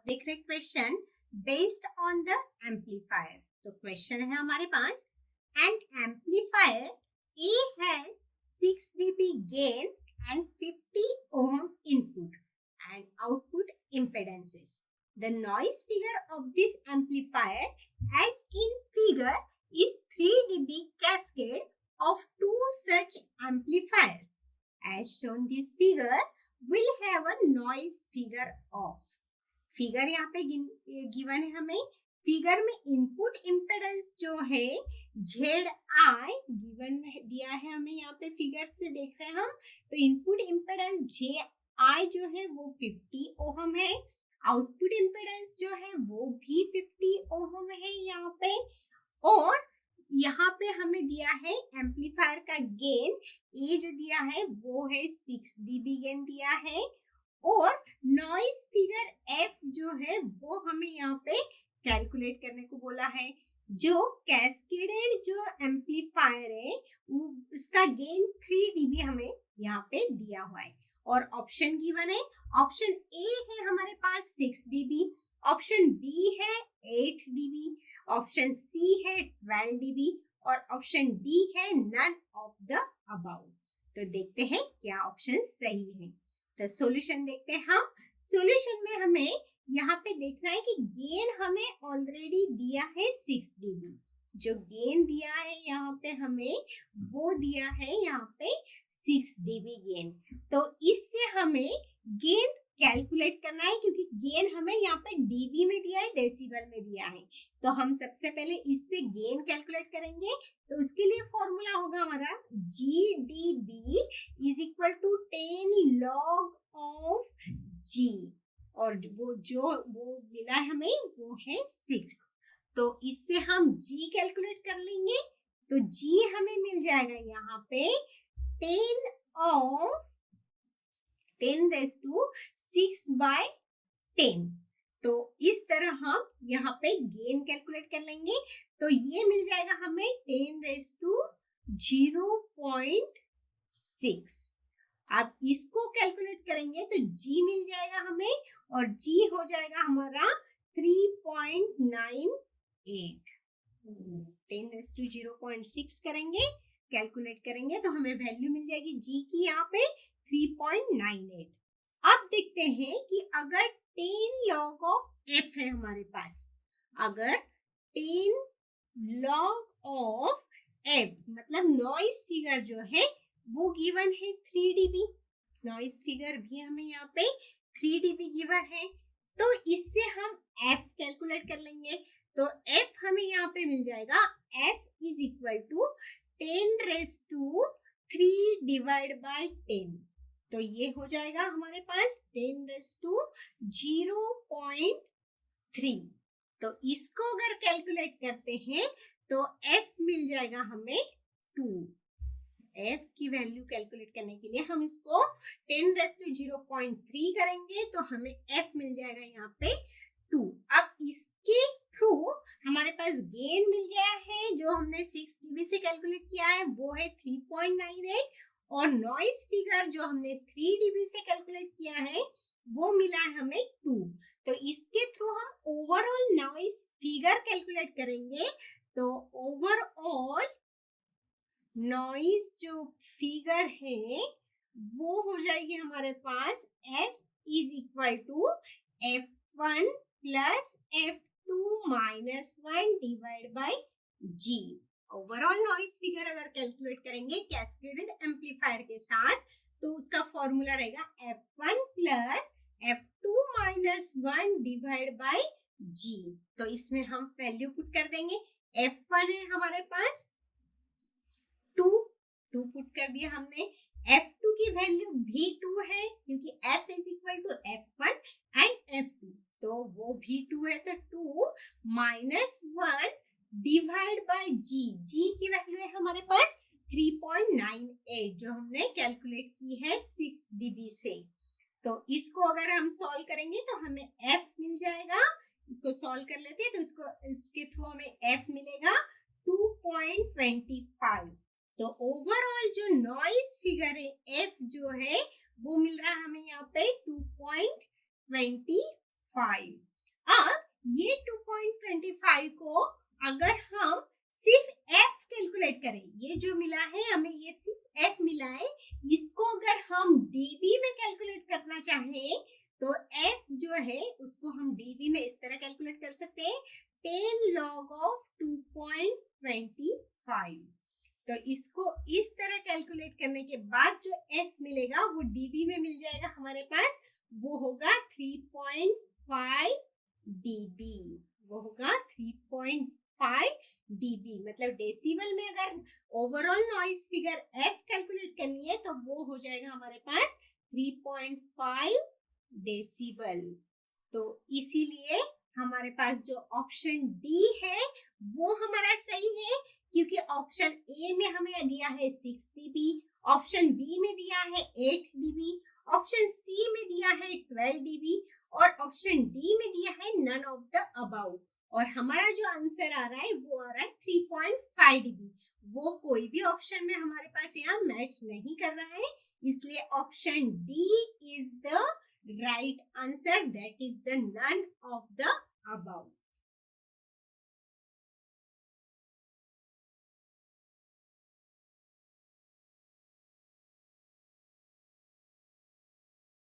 देख रहे question based on the amplifier. तो क्वेश्चन है हमारे पास, and amplifier A has 6 dB gain and 50 ohm input and output impedances. The noise figure of this amplifier as in figure is 3 dB cascade of two such amplifiers. As shown, this figure will have a noise figure of. Figure यहाँ पे given है हमें। Figure में input impedance जो है Z I given में दिया है हमें, यहाँ पे फिगर से देख रहे हैं हम। तो इनपुट इम्पेडेंस जे आई जो है वो 50 ओहम है, आउटपुट इम्पेडेंस जो है वो भी 50 ओहम है यहाँ पे। और यहाँ पे हमें दिया है एम्पलीफायर का गेन, ए जो दिया है वो है 6 dB गेन दिया है, और नॉइस फिगर एफ जो है वो हमें यहाँ पे कैलकुलेट करने को बोला है। जो कैस्केडेड जो एम्पलीफायर है उसका गेन 3 dB हमें यहाँ पे दिया हुआ है। और ऑप्शन गिवन है, ऑप्शन ए है हमारे पास 6 dB, ऑप्शन बी है 8 dB, ऑप्शन सी है 12 dB और ऑप्शन डी है नन ऑफ द अबाउ। तो देखते हैं क्या ऑप्शन सही है। तो सॉल्यूशन देखते हैं हम। सॉल्यूशन में हमें यहाँ पे देखना है कि गेन हमें ऑलरेडी दिया है 6 dB। जो गेन दिया है यहाँ पे हमें वो दिया है यहाँ पे 6 dB गेन। तो इससे हमें गेन कैलकुलेट करना है, क्योंकि गेन हमें यहाँ पे dB में दिया है, डेसिबल में दिया है। तो हम सबसे पहले इससे गेन कैलकुलेट करेंगे। तो उसके लिए फॉर्मूला होगा हमारा GdB is equal to 10 log of G, और वो मिला है हमें वो है 6। तो इससे हम G कैलकुलेट कर लेंगे। तो G हमें मिल जाएगा यहाँ पे 10 ऑफ 10 raised to 6 by 10। तो इस तरह हम यहाँ पे गेन कैलकुलेट कर लेंगे। तो ये मिल जाएगा हमें 10 raised to 0.6। अब इसको कैलकुलेट करेंगे तो G मिल जाएगा हमें, और G हो जाएगा हमारा 3.98। 10 raised to 0.6 करेंगे, कैलकुलेट करेंगे तो हमें वैल्यू मिल जाएगी G की यहाँ पे 3.98। अब देखते हैं कि अगर 10 log ऑफ F है हमारे पास, अगर 10 log ऑफ F मतलब नॉइस फिगर जो है वो गिवन है 3 dB। नॉइस फिगर भी हमें यहाँ पे 3 dB गिवन है। तो इससे हम F कैलकुलेट कर लेंगे। तो F हमें यहाँ पे मिल जाएगा, F is equal to 10 raised to 3 divide by 10। तो ये हो जाएगा हमारे पास 10 raised to 0.3। तो इसको अगर कैलकुलेट करते हैं तो F मिल जाएगा हमें 2। F की वैल्यू कैलकुलेट करने के लिए हम इसको 10 raised to 0.3 करेंगे तो हमें F मिल जाएगा यहाँ पे 2। अब इसके थ्रू हमारे पास गेन मिल गया है, जो हमने 6 dB से कैलकुलेट किया है वो है 3.98, और नॉइस फिगर जो हमने 3 dB से कैलकुलेट किया है वो मिला है हमें 2। तो इसके थ्रू हम ओवरऑल नॉइस फिगर कैलकुलेट करेंगे। तो ओवरऑल नॉइस जो फिगर है वो हो जाएगी हमारे पास F is equal to F1 plus F2 minus 1 divide by G। Overall noise figure अगर कैलकुलेट करेंगे कैस्केडेड एम्पलीफायर के साथ तो उसका फॉर्मूला रहेगा F1 plus F2 minus 1 divide by G। तो इसमें हम वैल्यू पुट कर देंगे। F1 है हमारे पास 2 पुट कर दिया हमने। F2 की वैल्यू भी 2 है, क्योंकि F is equal to F1 and F2, तो वो भी 2 है। तो 2 minus 1 divide by G। G की वैल्यू है हमारे पास 3.98, जो हमने कैलकुलेट की है 6 dB से। तो इसको अगर हम सॉल्व करेंगे तो हमें F मिल जाएगा। इसको सॉल्व कर लेते हैं तो इसके थ्रू हमें F मिलेगा 2.25। तो ओवरऑल जो नॉइस फिगर है F जो है वो मिल रहा है हमें यहाँ पे 2.25। ये 2.25 को अगर हम सिर्फ f कैलकुलेट करें, ये जो मिला है हमें, ये सिर्फ f मिला है, इसको अगर हम dB में कैलकुलेट करना चाहें तो f जो है उसको हम dB में इस तरह कैलकुलेट कर सकते हैं, 10 log of 2.25। तो इसको इस तरह कैलकुलेट करने के बाद जो f मिलेगा वो dB में मिल जाएगा हमारे पास, वो होगा 3.5 dB, वो होगा 3.5 dB। मतलब डेसिबल में अगर overall noise figure f calculate करनी है तो वो हो जाएगा हमारे पास 3.5 डेसिबल। तो इसीलिए हमारे पास जो ऑप्शन डी है वो हमारा सही है, क्योंकि ऑप्शन ए में हमें दिया है 6 dB, ऑप्शन बी में दिया है 8 dB, ऑप्शन सी में दिया है 12 dB और ऑप्शन डी में दिया है नन ऑफ द अबाउ। और हमारा जो आंसर आ रहा है वो आ रहा है 3.5 dB। वो कोई भी ऑप्शन में हमारे पास यहाँ मैच नहीं कर रहा है, इसलिए option D is the right answer, that is the none of the